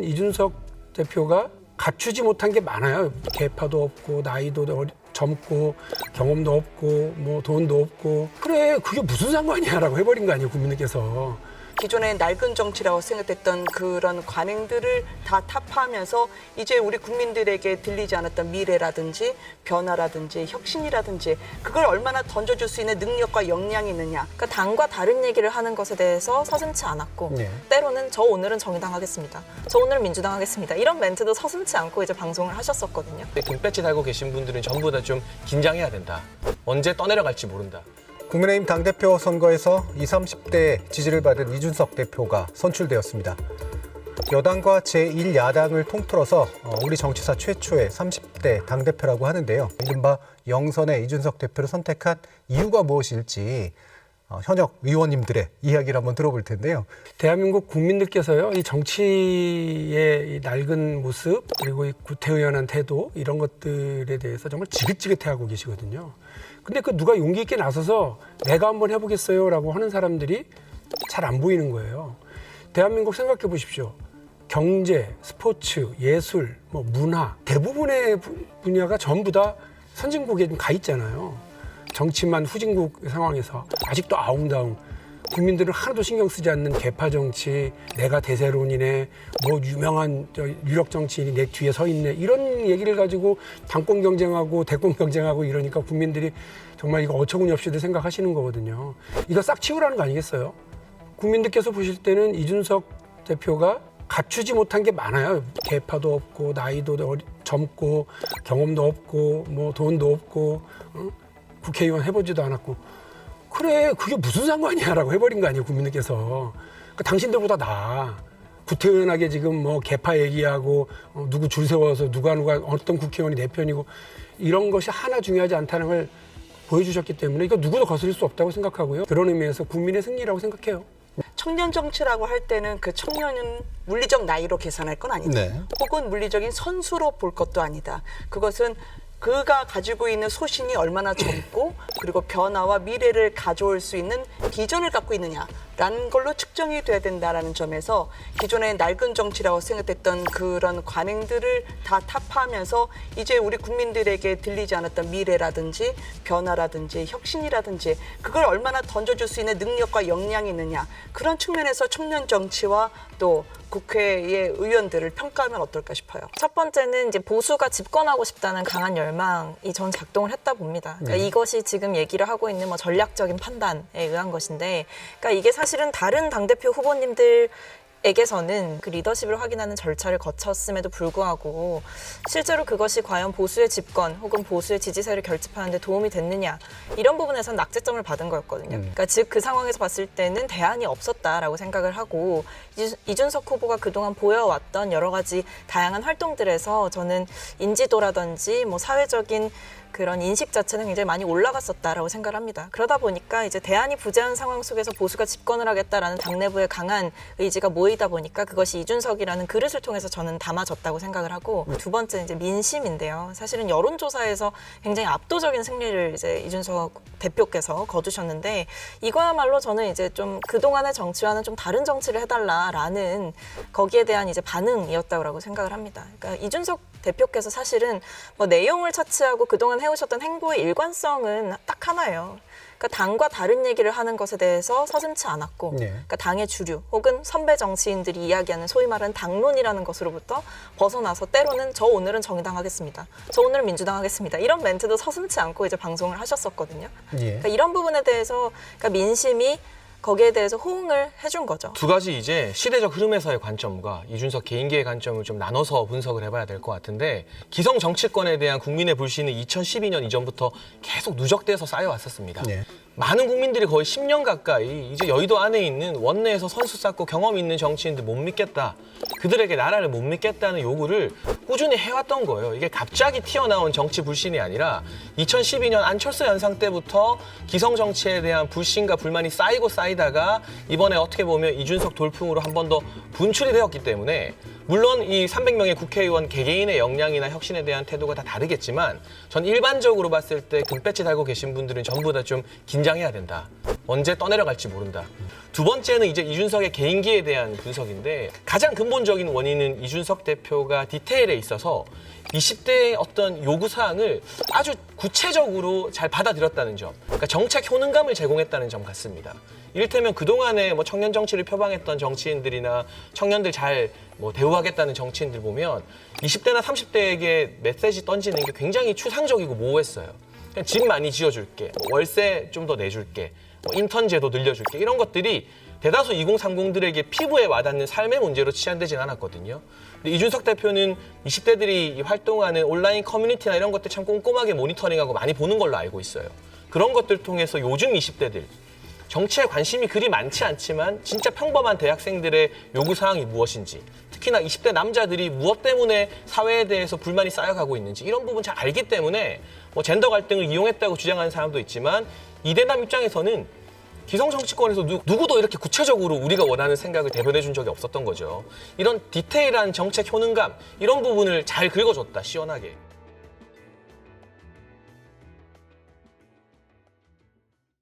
이준석 대표가 갖추지 못한 게 많아요. 계파도 없고 나이도 젊고 경험도 없고 뭐 돈도 없고. 그래 그게 무슨 상관이야라고 해버린 거 아니에요 국민들께서. 기존의 낡은 정치라고 생각했던 그런 관행들을 다 타파하면서 이제 우리 국민들에게 들리지 않았던 미래라든지 변화라든지 혁신이라든지 그걸 얼마나 던져줄 수 있는 능력과 역량이 있느냐. 그러니까 당과 다른 얘기를 하는 것에 대해서 서슴지 않았고 때로는 저 오늘은 정의당 하겠습니다. 저 오늘은 민주당 하겠습니다. 이런 멘트도 서슴지 않고 이제 방송을 하셨었거든요. 금배지 달고 계신 분들은 전부 다 좀 긴장해야 된다. 언제 떠내려갈지 모른다. 국민의힘 당대표 선거에서 20, 30대 지지를 받은 이준석 대표가 선출되었습니다. 여당과 제1야당을 통틀어서 우리 정치사 최초의 30대 당대표라고 하는데요. 이른바 영선의 이준석 대표를 선택한 이유가 무엇일지 현역 의원님들의 이야기를 한번 들어볼 텐데요. 대한민국 국민들께서요, 이 정치의 이 낡은 모습 그리고 이 구태의연한 태도 이런 것들에 대해서 정말 지긋지긋해하고 계시거든요. 근데 그 누가 용기 있게 나서서 내가 한번 해보겠어요라고 하는 사람들이 잘 안 보이는 거예요. 대한민국 생각해 보십시오. 경제, 스포츠, 예술, 뭐 문화 대부분의 분야가 전부 다 선진국에 좀 가 있잖아요. 정치만 후진국 상황에서 아직도 아웅다웅. 국민들은 하나도 신경 쓰지 않는 계파 정치, 내가 대세론이네, 뭐 유명한 유력 정치인이 내 뒤에 서 있네 이런 얘기를 가지고 당권 경쟁하고 대권 경쟁하고 이러니까 국민들이 정말 이거 어처구니 없이들 생각하시는 거거든요. 이거 싹 치우라는 거 아니겠어요? 국민들께서 보실 때는 이준석 대표가 갖추지 못한 게 많아요. 계파도 없고 나이도 젊고 경험도 없고 뭐 돈도 없고 국회의원 해보지도 않았고. 그래 그게 무슨 상관이야라고 해버린 거 아니에요 국민들께서. 그러니까 당신들보다 나아. 구태의연하게 지금 뭐 계파 얘기하고 누구 줄 세워서 누가 어떤 국회의원이 내 편이고 이런 것이 하나 중요하지 않다는 걸 보여주셨기 때문에 이거 누구도 거스릴 수 없다고 생각하고요. 그런 의미에서 국민의 승리라고 생각해요. 청년 정치라고 할 때는 그 청년은 물리적 나이로 계산할 건 아니다. 네. 혹은 물리적인 선수로 볼 것도 아니다. 그것은 그가 가지고 있는 소신이 얼마나 젊고 그리고 변화와 미래를 가져올 수 있는 비전을 갖고 있느냐라는 걸로 측정이 돼야 된다라는 점에서 기존의 낡은 정치라고 생각했던 그런 관행들을 다 타파하면서 이제 우리 국민들에게 들리지 않았던 미래라든지 변화라든지 혁신이라든지 그걸 얼마나 던져줄 수 있는 능력과 역량이 있느냐. 그런 측면에서 청년 정치와 또 국회의 의원들을 평가하면 어떨까 싶어요. 첫 번째는 이제 보수가 집권하고 싶다는 강한 열망이 전 작동을 했다 봅니다. 그러니까 이것이 지금 얘기를 하고 있는 뭐 전략적인 판단에 의한 것인데, 그러니까 이게 사실은 다른 당대표 후보님들에게서는 그 리더십을 확인하는 절차를 거쳤음에도 불구하고 실제로 그것이 과연 보수의 집권 혹은 보수의 지지세를 결집하는 데 도움이 됐느냐 이런 부분에서는 낙제점을 받은 거였거든요. 그러니까 즉 그 상황에서 봤을 때는 대안이 없었다라고 생각을 하고 이준석 후보가 그동안 보여왔던 여러 가지 다양한 활동들에서 저는 인지도라든지 뭐 사회적인 그런 인식 자체는 굉장히 많이 올라갔었다라고 생각을 합니다. 그러다 보니까 이제 대안이 부재한 상황 속에서 보수가 집권을 하겠다라는 당내부의 강한 의지가 모이다 보니까 그것이 이준석이라는 그릇을 통해서 저는 담아졌다고 생각을 하고, 두 번째 이제 민심인데요. 사실은 여론조사에서 굉장히 압도적인 승리를 이제 이준석 대표께서 거두셨는데 이거야말로 저는 이제 좀 그동안의 정치와는 좀 다른 정치를 해달라라는 거기에 대한 이제 반응이었다고 생각을 합니다. 그러니까 이준석 대표께서 사실은 뭐 내용을 차치하고 그동안 해오셨던 행보의 일관성은 딱 하나예요. 그러니까 당과 다른 얘기를 하는 것에 대해서 서슴지 않았고, 그러니까 당의 주류 혹은 선배 정치인들이 이야기하는 소위 말하는 당론이라는 것으로부터 벗어나서 때로는 저 오늘은 정의당 하겠습니다. 저 오늘은 민주당 하겠습니다. 이런 멘트도 서슴지 않고 이제 방송을 하셨었거든요. 그러니까 이런 부분에 대해서 그러니까 민심이 거기에 대해서 호응을 해준 거죠. 두 가지 이제 시대적 흐름에서의 관점과 이준석 개인기의 관점을 좀 나눠서 분석을 해봐야 될 것 같은데, 기성 정치권에 대한 국민의 불신은 2012년 이전부터 계속 누적돼서 쌓여왔었습니다. 많은 국민들이 거의 10년 가까이 이제 여의도 안에 있는 원내에서 선수 쌓고 경험 있는 정치인들 못 믿겠다, 그들에게 나라를 못 믿겠다는 요구를 꾸준히 해왔던 거예요. 이게 갑자기 튀어나온 정치 불신이 아니라 2012년 안철수 연상 때부터 기성 정치에 대한 불신과 불만이 쌓이고 쌓이다가 이번에 어떻게 보면 이준석 돌풍으로 한 번 더 분출이 되었기 때문에 물론 이 300명의 국회의원 개개인의 역량이나 혁신에 대한 태도가 다 다르겠지만 전 일반적으로 봤을 때 금배지 달고 계신 분들은 전부 다 좀 긴장해야 된다. 언제 떠내려갈지 모른다. 두 번째는 이제 이준석의 개인기에 대한 분석인데 가장 근본적인 원인은 이준석 대표가 디테일에 있어서 20대의 어떤 요구사항을 아주 구체적으로 잘 받아들였다는 점. 그러니까 정책 효능감을 제공했다는 점 같습니다. 이를테면 그동안에 뭐 청년 정치를 표방했던 정치인들이나 청년들 잘 대우하겠다는 정치인들 보면 20대나 30대에게 메시지 던지는 게 굉장히 추상적이고 모호했어요. 그냥 집 많이 지어줄게, 월세 좀 더 내줄게, 인턴 제도 늘려줄게 이런 것들이 대다수 2030들에게 피부에 와닿는 삶의 문제로 치환되진 않았거든요. 근데 이준석 대표는 20대들이 활동하는 온라인 커뮤니티나 이런 것들 참 꼼꼼하게 모니터링하고 많이 보는 걸로 알고 있어요. 그런 것들 통해서 요즘 20대들 정치에 관심이 그리 많지 않지만 진짜 평범한 대학생들의 요구사항이 무엇인지, 특히나 20대 남자들이 무엇 때문에 사회에 대해서 불만이 쌓여가고 있는지 이런 부분 잘 알기 때문에 젠더 갈등을 이용했다고 주장하는 사람도 있지만 이대남 입장에서는 기성 정치권에서 누구도 이렇게 구체적으로 우리가 원하는 생각을 대변해 준 적이 없었던 거죠. 이런 디테일한 정책 효능감 이런 부분을 잘 긁어줬다, 시원하게.